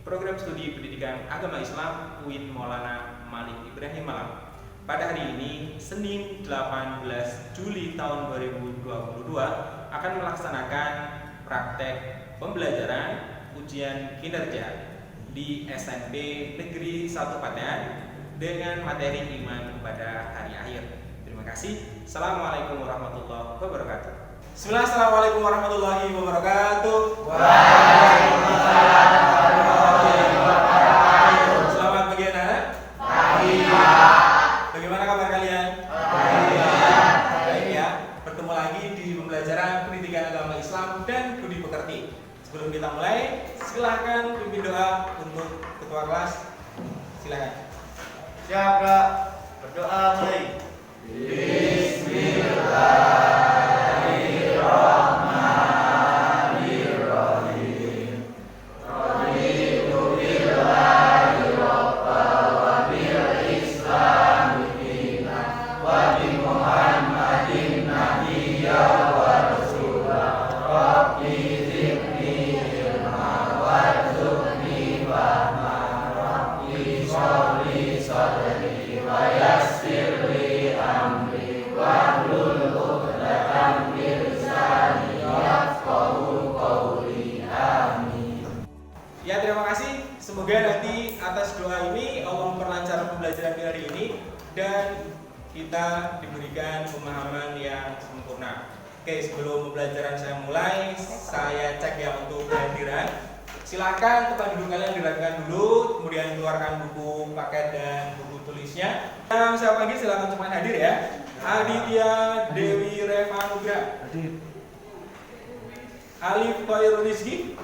Program Studi Pendidikan Agama Islam UIN Maulana Malik Ibrahim Malang. Pada hari ini, Senin 18 Juli tahun 2022 akan melaksanakan praktek pembelajaran ujian kinerja di SMP Negeri 1 Patean dengan materi iman kepada hari akhir. Terima kasih. Assalamualaikum warahmatullahi wabarakatuh. Bismillah, assalamualaikum warahmatullahi wabarakatuh. Waalaikumsalam warahmatullahi wabarakatuh. Selamat pagi anak-anak. Pagi. Bagaimana kabar kalian? Baik ya. Bertemu lagi di pembelajaran pendidikan agama Islam dan budi pekerti. Sebelum kita mulai, silahkan pimpin doa untuk ketua kelas. Silakan. Siap, Kak. Berdoa mulai. Bismillahirrahmanirrahim. Raditu billahi rabban wa bil Islam dinan wa bi Muhammadin nabiyyan wa rasulah. Rabbi zidni ilma warzuqni fahma. Rabbi sholli sadri wa yassir li amri wahlul 'uqdatam min lisani yafqahu qawli. Amin. Ya, terima kasih. Semoga nanti atas doa ini Allah memperlancar pembelajaran di hari ini dan kita diberikan pemahaman yang sempurna. Oke, sebelum pembelajaran saya mulai, saya cek ya untuk kehadiran. Silakan tempat duduk kalian dirapikan dulu, kemudian keluarkan buku paket dan buku tulisnya. Yang saya panggil silakan cepat hadir ya. Aditya Dewi Revanugra, Alif Khairul Rizki,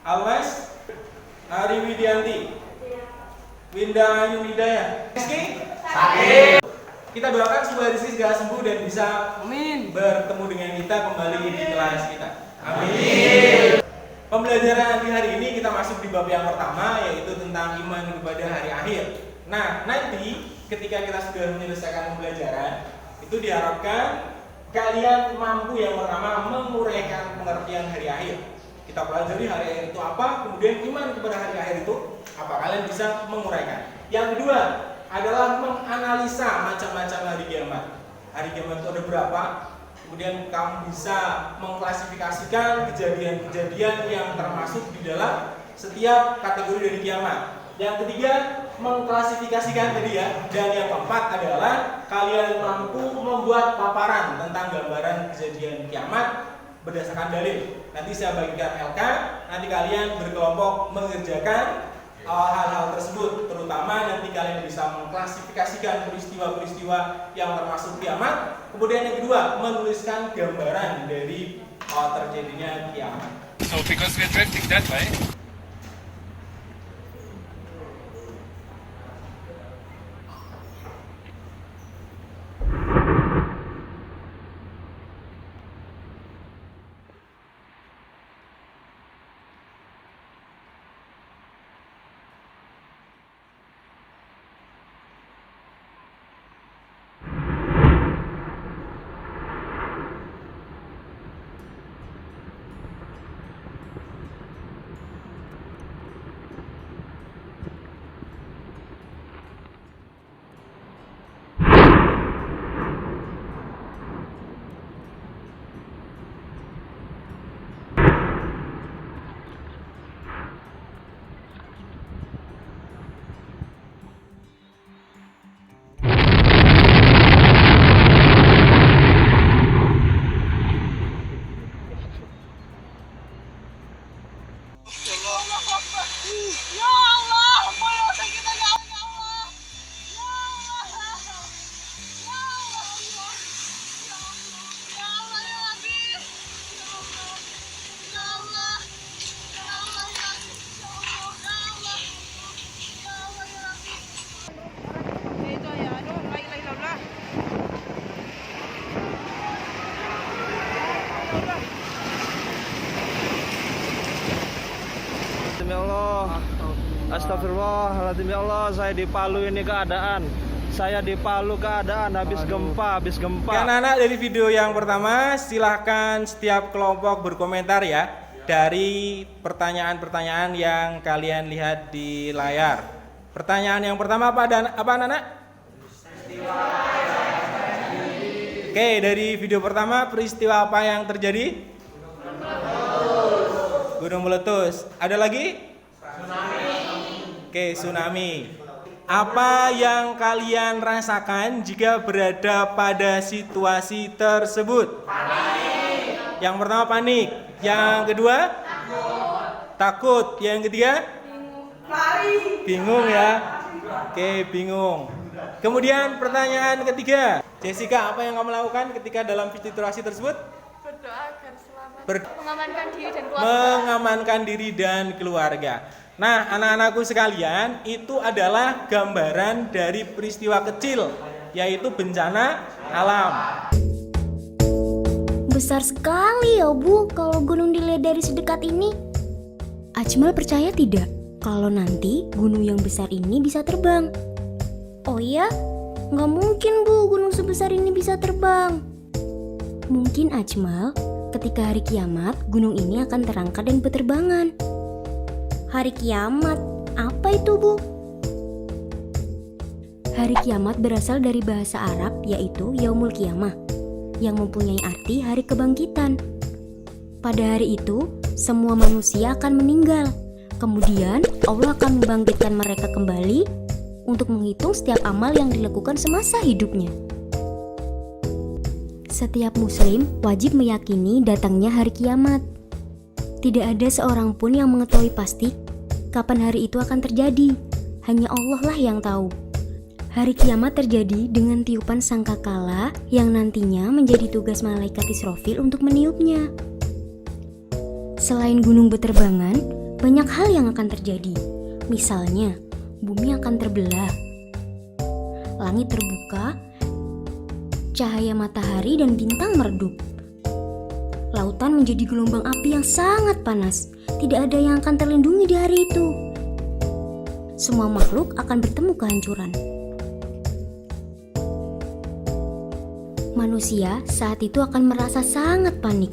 Almas Hari Widianti, Winda Ayu Hidayah. Rizki? Sakit. Kita doakan supaya Rizki segera sembuh dan bisa bertemu dengan kita kembali di kelas kita. Amin. Pembelajaran di hari ini kita masuk di bab yang pertama, yaitu tentang iman kepada hari akhir. Nah, nanti ketika kita sudah menyelesaikan pembelajaran, itu diharapkan kalian mampu yang pertama menguraikan pengertian hari akhir. Kita pelajari hari akhir itu apa, kemudian iman kepada hari akhir itu apa, kalian bisa menguraikan. Yang kedua adalah menganalisa macam-macam hari kiamat. Hari kiamat itu ada berapa? Kemudian kamu bisa mengklasifikasikan kejadian-kejadian yang termasuk di dalam setiap kategori dari kiamat. Yang ketiga, mengklasifikasikan tadi ya. Dan yang keempat adalah kalian mampu membuat paparan tentang gambaran kejadian kiamat berdasarkan dalil. Nanti saya bagikan LK, nanti kalian berkelompok mengerjakan hal-hal tersebut, terutama nanti kalian bisa mengklasifikasikan peristiwa-peristiwa yang termasuk kiamat. Kemudian yang kedua, menuliskan gambaran dari terjadinya kiamat. So because we're drifting that way. Ya Allah, astagfirullahaladzim ya Allah, saya di Palu ini keadaan. Saya di Palu keadaan habis gempa. Anak-anak, dari video yang pertama silahkan setiap kelompok berkomentar ya. dari pertanyaan-pertanyaan yang kalian lihat di layar. Pertanyaan yang pertama apa anak-anak? Oke, dari video pertama peristiwa apa yang terjadi? Gunung meletus. Ada lagi? Oke, tsunami. Apa yang kalian rasakan jika berada pada situasi tersebut? Panik. Yang pertama panik. Yang kedua? Takut. Yang ketiga? Bingung ya. Oke, bingung. Kemudian pertanyaan ketiga. Jessica, apa yang kamu lakukan ketika dalam situasi tersebut? Berdoa agar selamat. Mengamankan diri dan keluarga. Mengamankan diri dan keluarga. Nah, anak-anakku sekalian, itu adalah gambaran dari peristiwa kecil, yaitu bencana alam. Besar sekali ya Bu, kalau gunung dilihat dari sedekat ini. Ajmal percaya tidak kalau nanti gunung yang besar ini bisa terbang? Oh iya? Nggak mungkin Bu, gunung sebesar ini bisa terbang. Mungkin Ajmal, ketika hari kiamat, gunung ini akan terangkat dan berterbangan. Hari kiamat, apa itu Bu? Hari kiamat berasal dari bahasa Arab yaitu Yaumul Qiyamah, yang mempunyai arti hari kebangkitan. Pada hari itu, semua manusia akan meninggal. Kemudian Allah akan membangkitkan mereka kembali untuk menghitung setiap amal yang dilakukan semasa hidupnya. Setiap muslim wajib meyakini datangnya hari kiamat. Tidak ada seorang pun yang mengetahui pasti kapan hari itu akan terjadi. Hanya Allah lah yang tahu. Hari kiamat terjadi dengan tiupan sangkakala yang nantinya menjadi tugas malaikat Israfil untuk meniupnya. Selain gunung berterbangan, banyak hal yang akan terjadi. Misalnya, bumi akan terbelah, langit terbuka, cahaya matahari dan bintang meredup. Lautan menjadi gelombang api yang sangat panas. Tidak ada yang akan terlindungi di hari itu. Semua makhluk akan bertemu kehancuran. Manusia saat itu akan merasa sangat panik.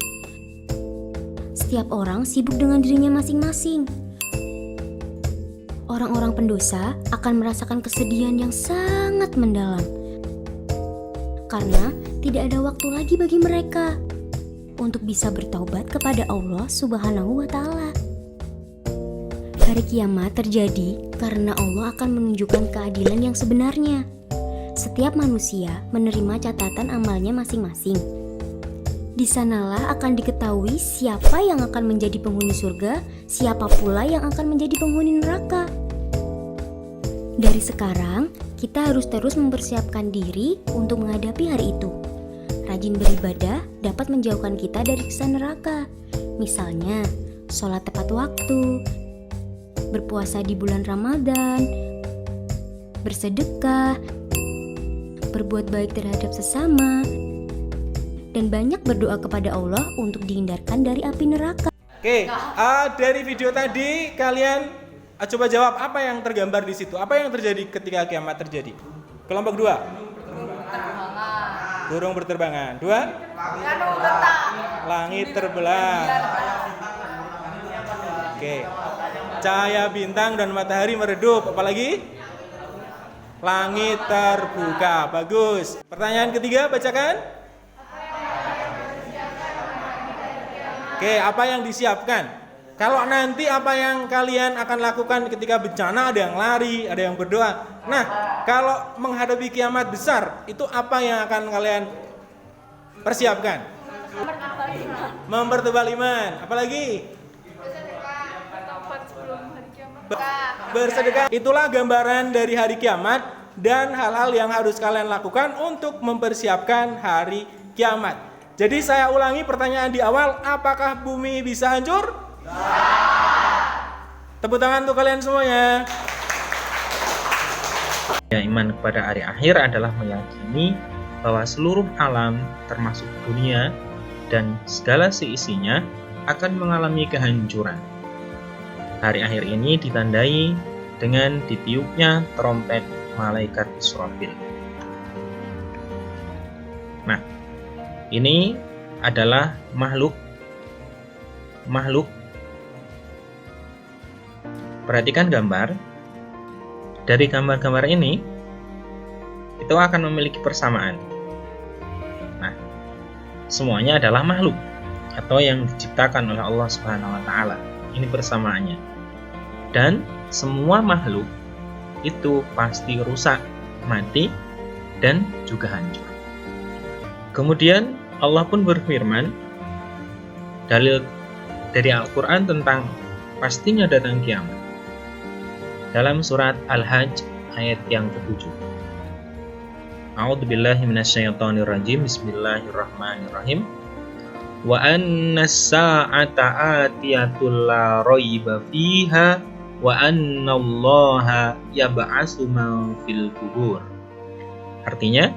Setiap orang sibuk dengan dirinya masing-masing. Orang-orang pendosa akan merasakan kesedihan yang sangat mendalam. Karena tidak ada waktu lagi bagi mereka untuk bisa bertaubat kepada Allah Subhanahu wa Ta'ala. Hari kiamat terjadi karena Allah akan menunjukkan keadilan yang sebenarnya. Setiap manusia menerima catatan amalnya masing-masing. Di sanalah akan diketahui siapa yang akan menjadi penghuni surga, siapa pula yang akan menjadi penghuni neraka. Dari sekarang, kita harus terus mempersiapkan diri untuk menghadapi hari itu. Rajin beribadah dapat menjauhkan kita dari siksa neraka. Misalnya, sholat tepat waktu, berpuasa di bulan Ramadan, bersedekah, berbuat baik terhadap sesama, dan banyak berdoa kepada Allah untuk dihindarkan dari api neraka. Oke, dari video tadi kalian coba jawab apa yang tergambar di situ. Apa yang terjadi ketika kiamat terjadi? Kelompok 2. Burung berterbangan. 2. Langit terbelah. Oke. Cahaya bintang dan matahari meredup. Apalagi? Langit terbuka. Bagus. Pertanyaan ketiga, bacakan. Oke, apa yang disiapkan? Kalau nanti apa yang kalian akan lakukan ketika bencana, ada yang lari, ada yang berdoa. Nah, kalau menghadapi kiamat besar, itu apa yang akan kalian persiapkan? Mempertebal iman. Apalagi? Bersedekah. Itulah gambaran dari hari kiamat dan hal-hal yang harus kalian lakukan untuk mempersiapkan hari kiamat. Jadi saya ulangi pertanyaan di awal, apakah bumi bisa hancur? Tepuk tangan untuk kalian semuanya. Ya, iman kepada hari akhir adalah meyakini bahwa seluruh alam termasuk dunia dan segala seisinya akan mengalami kehancuran. Hari akhir ini ditandai dengan ditiupnya trompet malaikat Israfil. Nah, ini adalah makhluk perhatikan gambar. Dari gambar-gambar ini, itu akan memiliki persamaan. Nah, semuanya adalah makhluk atau yang diciptakan oleh Allah Subhanahu wa taala. Ini persamaannya. Dan semua makhluk itu pasti rusak, mati, dan juga hancur. Kemudian Allah pun berfirman, dalil dari Al-Quran tentang pastinya datang kiamat. Dalam surat Al-Hajj ayat yang ke-7. A'udzubillahi minasyaitonirrajim. Bismillahirrahmanirrahim. Wa annas sa'ata atiyatul la raiba fiha wa annallaha yab'atsu man fil qubur. Artinya,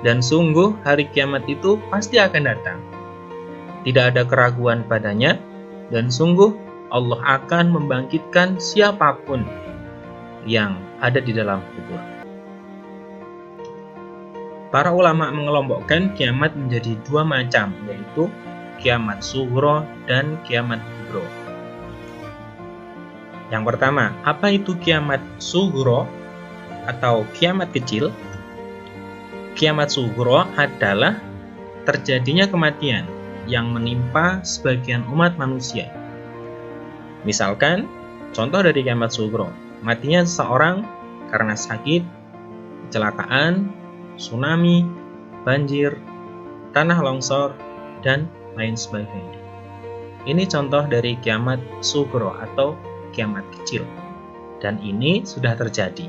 dan sungguh hari kiamat itu pasti akan datang. Tidak ada keraguan padanya, dan sungguh Allah akan membangkitkan siapapun yang ada di dalam kubur. Para ulama mengelompokkan kiamat menjadi dua macam, yaitu kiamat sughra dan kiamat kubra. Yang pertama, apa itu kiamat sughra atau kiamat kecil? Kiamat sughra adalah terjadinya kematian yang menimpa sebagian umat manusia. Misalkan, contoh dari kiamat sughra, matinya seseorang karena sakit, kecelakaan, tsunami, banjir, tanah longsor, dan lain sebagainya. Ini contoh dari kiamat sughra atau kiamat kecil. Dan ini sudah terjadi.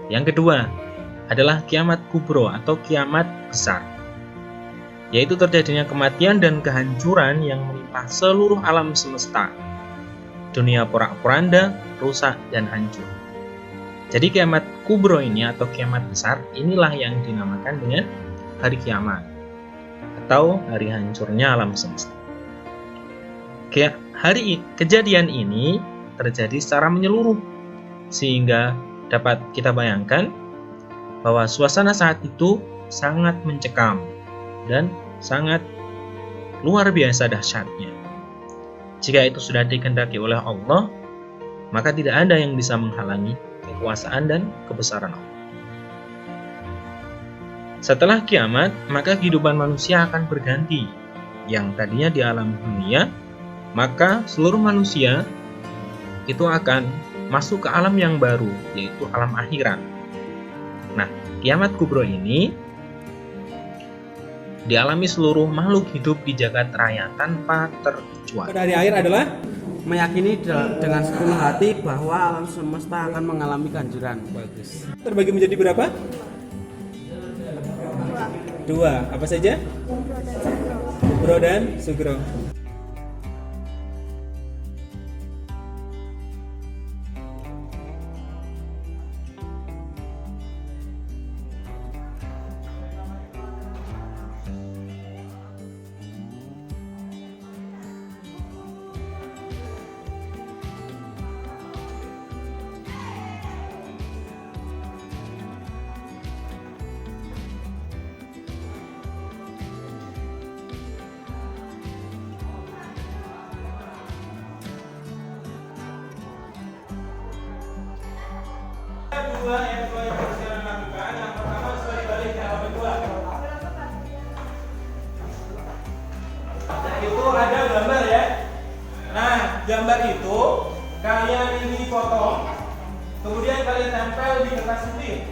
Yang kedua adalah kiamat kubra atau kiamat besar, yaitu terjadinya kematian dan kehancuran yang menimpa seluruh alam semesta. Dunia porak-poranda, rusak, dan hancur. Jadi kiamat kubro ini atau kiamat besar, inilah yang dinamakan dengan hari kiamat atau hari hancurnya alam semesta. Hari kejadian ini terjadi secara menyeluruh, sehingga dapat kita bayangkan bahwa suasana saat itu sangat mencekam dan sangat luar biasa dahsyatnya. Jika itu sudah dikehendaki oleh Allah, maka tidak ada yang bisa menghalangi kekuasaan dan kebesaran Allah. Setelah kiamat, maka kehidupan manusia akan berganti. Yang tadinya di alam dunia, maka seluruh manusia itu akan masuk ke alam yang baru, yaitu alam akhirat. Nah, kiamat kubro ini dialami seluruh makhluk hidup di jagat raya tanpa terkecuali. Pada hari akhir adalah meyakini dengan sepenuh hati bahwa alam semesta akan mengalami kehancuran. bagus. Terbagi menjadi berapa? Dua. Apa saja? Kubro dan sughra. Dua yang sekarang lakukan. Yang pertama sudah dibalik ke halaman 2. Itu ada gambar ya. Nah, gambar itu kalian ini potong, kemudian kalian tempel di kertas putih.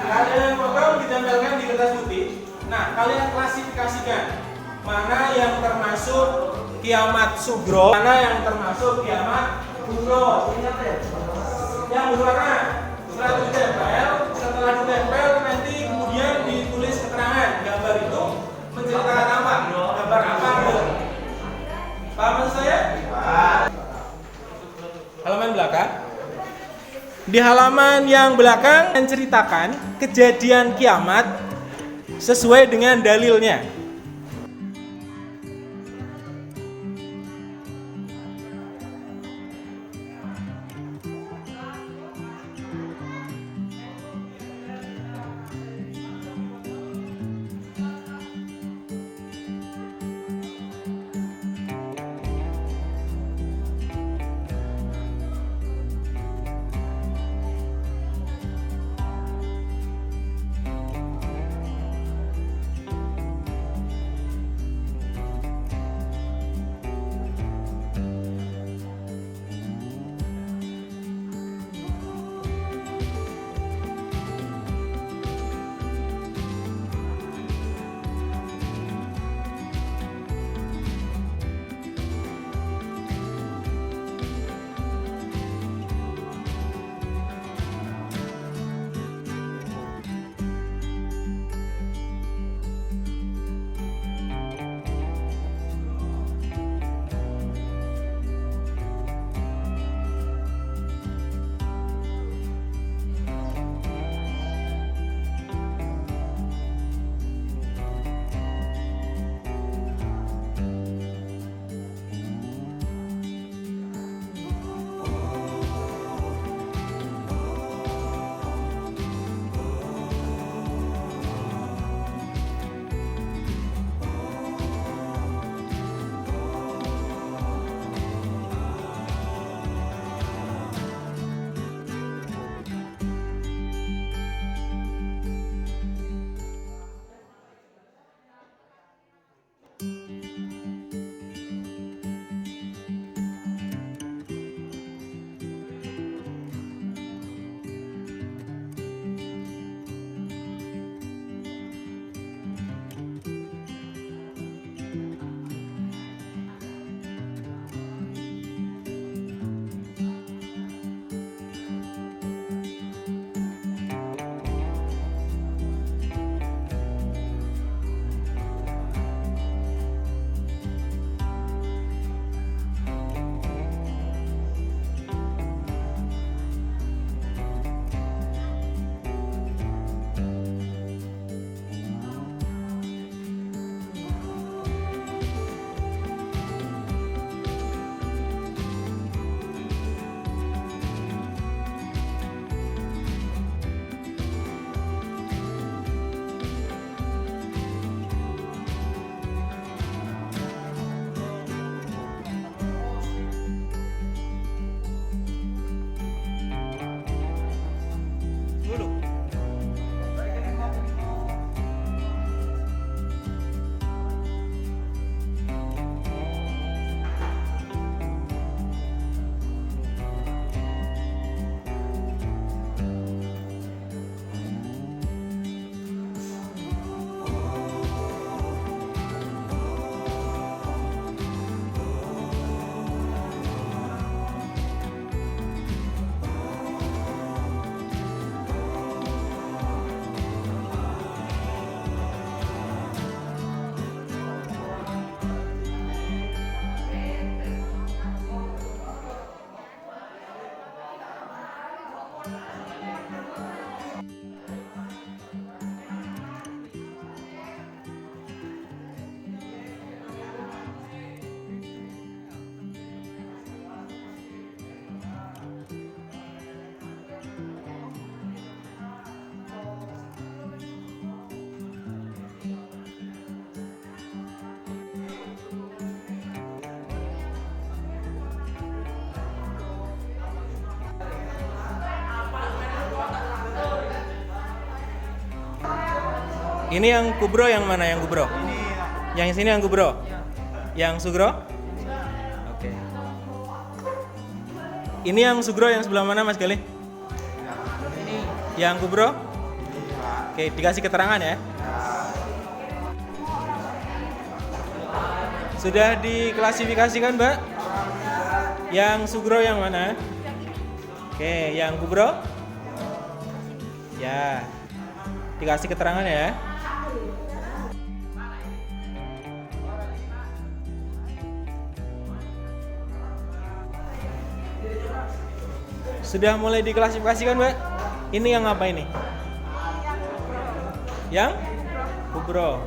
Kalian potong, ditempelkan di kertas putih. Nah, kalian klasifikasikan mana yang termasuk kiamat sughra, mana yang termasuk kiamat kubro. Yang berwarna setelah ditempel, nanti kemudian ditulis keterangan gambar itu menceritakan apa, gambar apa gitu. Paham maksud saya? Halaman belakang. Di halaman yang belakang menceritakan kejadian kiamat sesuai dengan dalilnya. Ini yang kubro yang mana yang kubro? Yang sini yang kubro? Yang sugro? Oke. Ini yang sugro yang sebelah mana Mas Galih? Yang kubro? Oke, dikasih keterangan ya. Sudah diklasifikasikan Mbak? Yang sugro yang mana? Oke, yang kubro? Ya, dikasih keterangan ya. Sudah mulai diklasifikasikan Mbak? Ini yang apa ini? Yang kubro.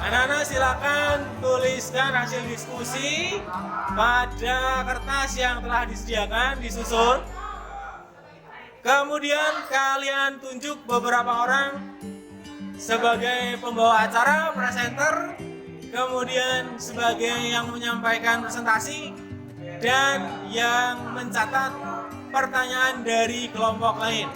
Anak-anak silakan tuliskan hasil diskusi pada kertas yang telah disediakan, disusun. Kemudian kalian tunjuk beberapa orang sebagai pembawa acara, presenter, kemudian sebagai yang menyampaikan presentasi, dan yang mencatat pertanyaan dari kelompok lain.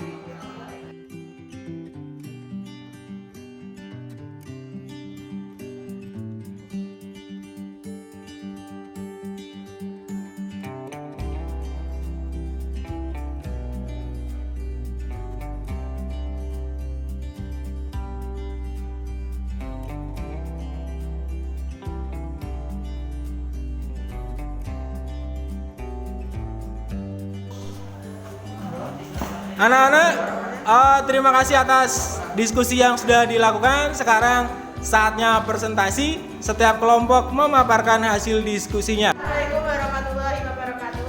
Anak-anak, terima kasih atas diskusi yang sudah dilakukan. Sekarang saatnya presentasi. Setiap kelompok memaparkan hasil diskusinya. Assalamualaikum warahmatullahi wabarakatuh.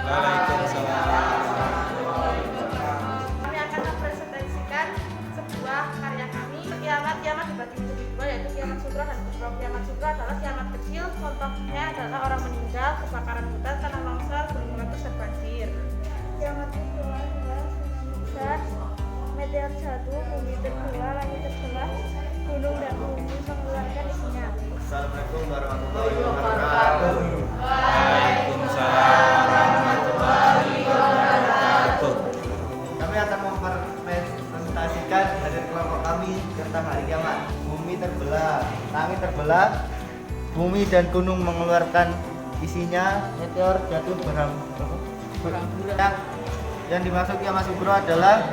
Waalaikumsalam. Kami akan mempresentasikan sebuah karya kami. Kiamat dibagi menjadi dua, yaitu kiamat sugro dan kubro. Kiamat sugro adalah kiamat kecil. Contohnya adalah orang meninggal, kebakaran hutan, tanah longsor, gunung meletus, dan banjir. Kiamat kubro adalah meteor jatuh, bumi terbelah, langit terbelah, gunung dan bumi mengeluarkan isinya. Assalamualaikum warahmatullahi wabarakatuh. Waalaikumsalam warahmatullahi wabarakatuh. Kami akan mempresentasikan hasil kelompok kami tentang hari kiamat. Bumi terbelah, langit terbelah, bumi dan gunung mengeluarkan isinya, meteor jatuh berhamburan. Yang dimaksud kiamat sugro adalah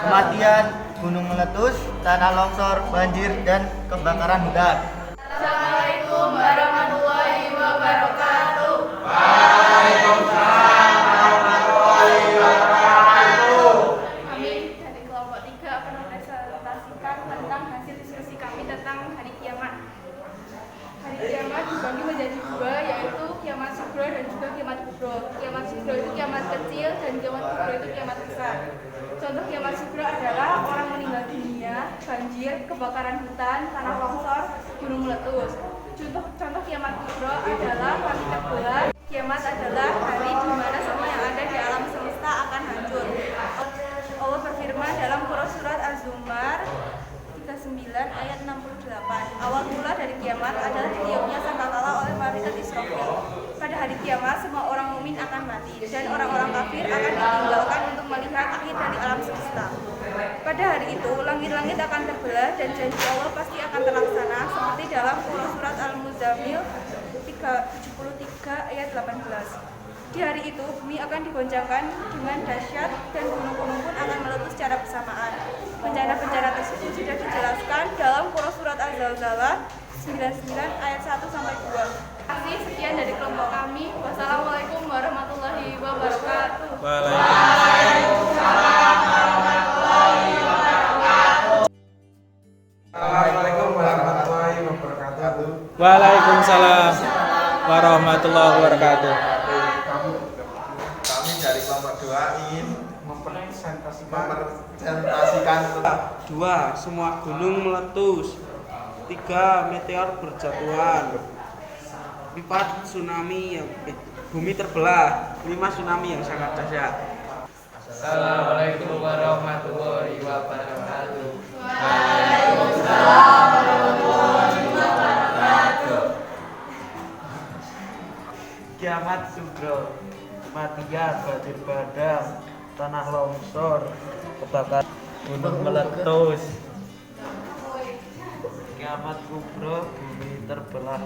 kematian, gunung meletus, tanah longsor, banjir, dan kebakaran hutan. kiamat kubro. Kiamat sugro itu kiamat kecil dan kiamat kubro itu kiamat besar. Contoh kiamat sugro adalah orang meninggal dunia, banjir, kebakaran hutan, tanah longsor, gunung meletus. Contoh kiamat kubro adalah langit terbelah. Kiamat adalah hari di mana semua yang ada di alam semesta akan hancur. Allah berfirman dalam Quran surat Az-Zumar 39 ayat 68. Awal mula dari kiamat adalah ditiupnya sangkakala oleh malaikat Israfil. Pada hari kiamat semua orang mukmin akan mati dan orang-orang kafir akan ditinggalkan untuk melihat akhir dari alam semesta. Pada hari itu langit-langit akan terbelah dan janji Allah pasti akan terlaksana seperti dalam Quran surat Al-Muzammil 73 ayat 18. Di hari itu bumi akan digoncangkan dengan dahsyat dan gunung-gunung pun akan meletus secara bersamaan. Bencana-bencana tersebut sudah dijelaskan dalam Quran surat Al-Zalzalah 99 ayat 1 sampai 2. Sekian dari kelompok kami. Wassalamualaikum warahmatullahi wabarakatuh. Assalamualaikum warahmatullahi wabarakatuh. Waalaikumsalam warahmatullahi wabarakatuh. Kami dari kelompok doain mempresentasikan 2. Semua gunung meletus. 3. Meteor berjatuhan. 4. Tsunami yang bumi terbelah. 5. Tsunami yang sangat dahsyat. Assalamualaikum warahmatullahi wabarakatuh. Kiamat sugro, kematian, banjir bandang, tanah longsor, kebakaran, gunung meletus. Kiamat kubro, bumi terbelah,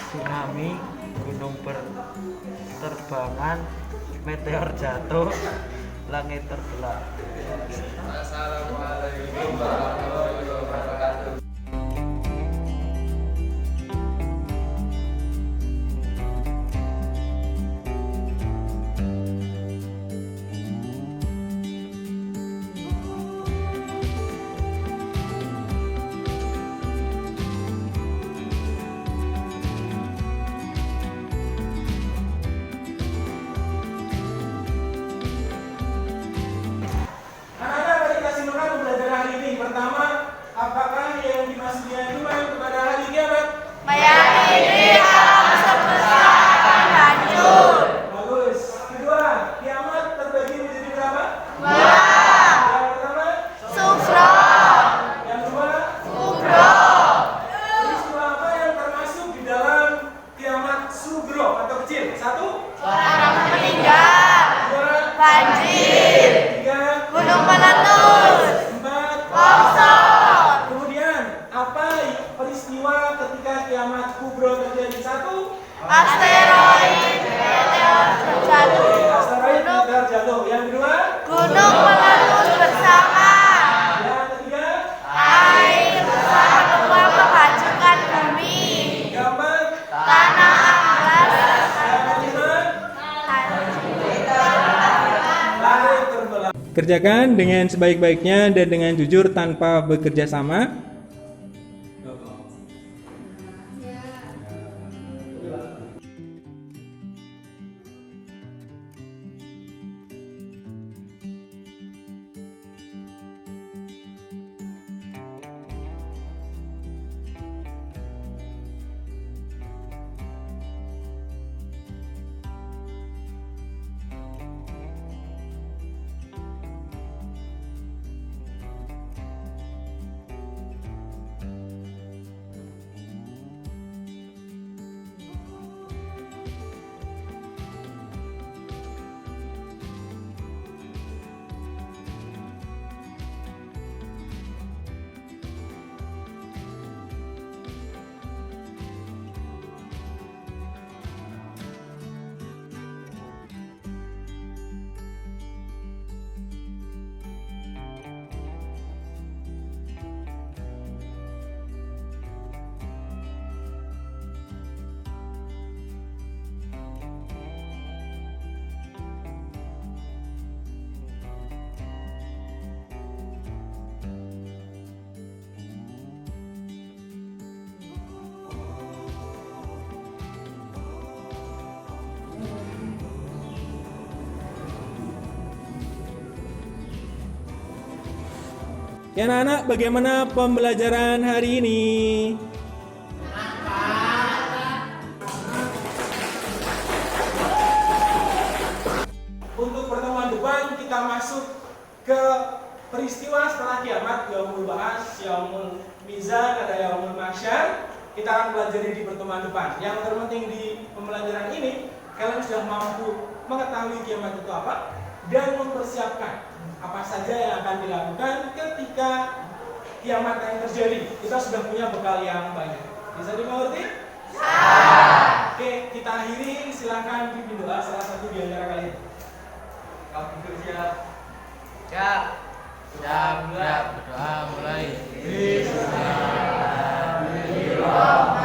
tsunami, gunung berterbangan, meteor jatuh, langit terbelah. Assalamualaikum warahmatullahi wabarakatuh. Anak-anak bagi kelas 5 belajar hari ini. Pertama, apakah yang dimaksudkan Tuhan kepada hari kiamat? Meyakini alam semesta akan hancur. Bagus. Kedua, kiamat terbagi menjadi berapa? 2. Yang pertama, Sugro, yang kedua, kubro. peristiwa apa yang termasuk di dalam kiamat sugro atau kecil? 1, Orang meninggal, 2, banjir, 3, gunung meletus, 4. longsor. Kemudian, apa peristiwa ketika kiamat kubro terjadi? 1, Asteroid, meteor jatuh, asteroid meteor jatuh. Yang kedua, gunung meletus bersama, yang ketiga, air besar keluar menghancurkan bumi, yang keempat, tanah amblas, yang kelima, langit terbelah. Kerjakan dengan sebaik-baiknya dan dengan jujur tanpa bekerja sama. Ya anak-anak, bagaimana pembelajaran hari ini? Untuk pertemuan depan kita masuk ke peristiwa setelah kiamat, yaumul ba'ats, yaumul mizan, ada yaumul mahsyar. Kita akan pelajari di pertemuan depan. Yang terpenting di pembelajaran ini, kalian sudah mampu mengetahui kiamat itu apa dan mempersiapkan apa saja yang akan dilakukan ketika kiamat yang terjadi. Kita sudah punya bekal yang banyak. Bisa dimengerti? Oke, kita akhiri. Silakan pimpin doa salah satu di antara kalian. Kamu siap? Siap. Siap. Berdoa mulai. Bismillahirrahmanirrahim.